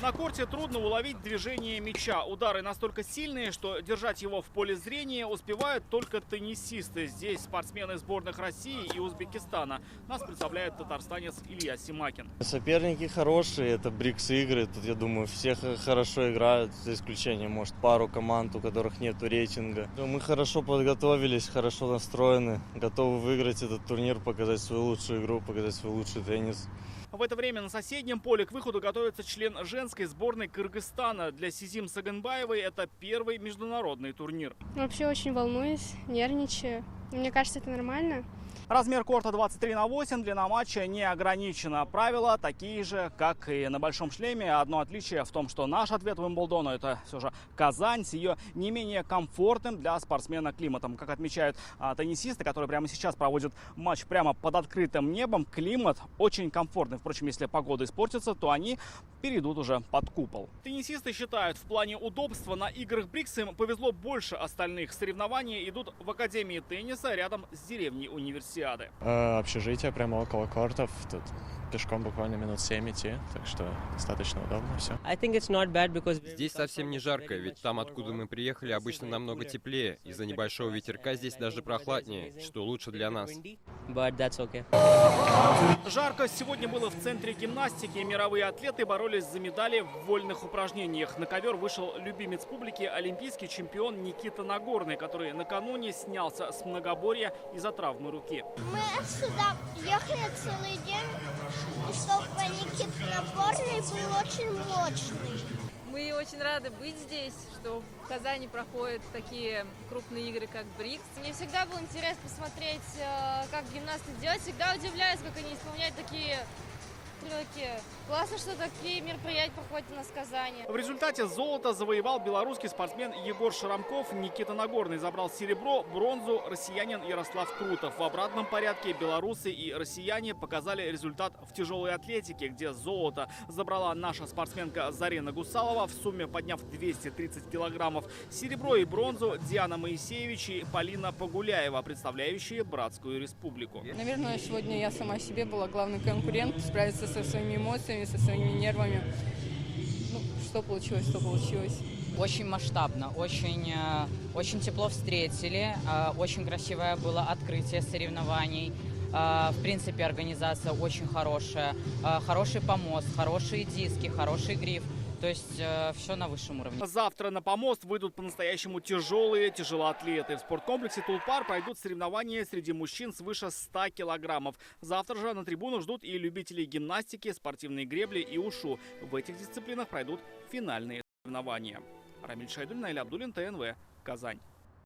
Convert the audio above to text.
На корте трудно уловить движение мяча. Удары настолько сильные, что держать его в поле зрения успевают только теннисисты. Здесь спортсмены сборных России и Узбекистана. Нас представляет татарстанец Илья Симакин. Соперники хорошие, это БРИКС-игры. Тут, я думаю, все хорошо играют, за исключением, может, пару команд, у которых нет рейтинга. Мы хорошо подготовились, хорошо настроены, готовы выиграть этот турнир, показать свою лучшую игру, показать свой лучший теннис. В это время на соседнем поле к выходу готовится член женской сборной Кыргызстана. Для Сизим Саганбаевой это первый международный турнир. Вообще очень волнуюсь, нервничаю. Мне кажется, это нормально. Размер корта 23/8, длина матча не ограничена. Правила такие же, как и на большом шлеме. Одно отличие в том, что наш ответ Уимблдону — это все же Казань с ее не менее комфортным для спортсмена климатом. Как отмечают теннисисты, которые прямо сейчас проводят матч прямо под открытым небом, климат очень комфортный. Впрочем, если погода испортится, то они перейдут уже под купол. Теннисисты считают, в плане удобства на играх БРИКС им повезло больше остальных. Соревнования идут в Академии тенниса рядом с деревней Универсиады. Общежитие прямо около кортов. Тут пешком буквально минут 7 идти, так что достаточно удобно все. Здесь совсем не жарко, ведь там, откуда мы приехали, обычно намного теплее. Из-за небольшого ветерка здесь даже прохладнее, что лучше для нас. Жарко сегодня было в центре гимнастики. Мировые атлеты боролись за медали в вольных упражнениях. На ковер вышел любимец публики, олимпийский чемпион Никита Нагорный, который накануне снялся с многоборья из-за травмы руки. Мы сюда ехали целый день, чтобы Никита Нагорный был очень мощный. Мы очень рады быть здесь, что в Казани проходят такие крупные игры, как БРИКС. Мне всегда был интерес посмотреть, как гимнасты делают. Всегда удивляюсь, как они исполняют такие трюки. Классно, что такие мероприятия проходят у нас в Казани. В результате золото завоевал белорусский спортсмен Егор Шарамков. Никита Нагорный забрал серебро, бронзу россиянин Ярослав Крутов. В обратном порядке белорусы и россияне показали результат в тяжелой атлетике, где золото забрала наша спортсменка Зарина Гусалова, в сумме подняв 230 килограммов. Серебро и бронзу Диана Моисеевич и Полина Погуляева, представляющие Братскую республику. Наверное, сегодня я сама себе была главный конкурент, справиться со своими эмоциями, со своими нервами. Ну, что получилось, то получилось. Очень масштабно, очень тепло встретили, очень красивое было открытие соревнований. В принципе, организация очень хорошая, хороший помост, хорошие диски, хороший гриф. То есть все на высшем уровне. Завтра на помост выйдут по-настоящему тяжелые тяжелоатлеты. В спорткомплексе Тулпар пройдут соревнования среди мужчин свыше 100 килограммов. Завтра же на трибуну ждут и любителей гимнастики, спортивной гребли и ушу. В этих дисциплинах пройдут финальные соревнования. Рамиль Шайдуль, Наиль Абдуллин, ТНВ, Казань.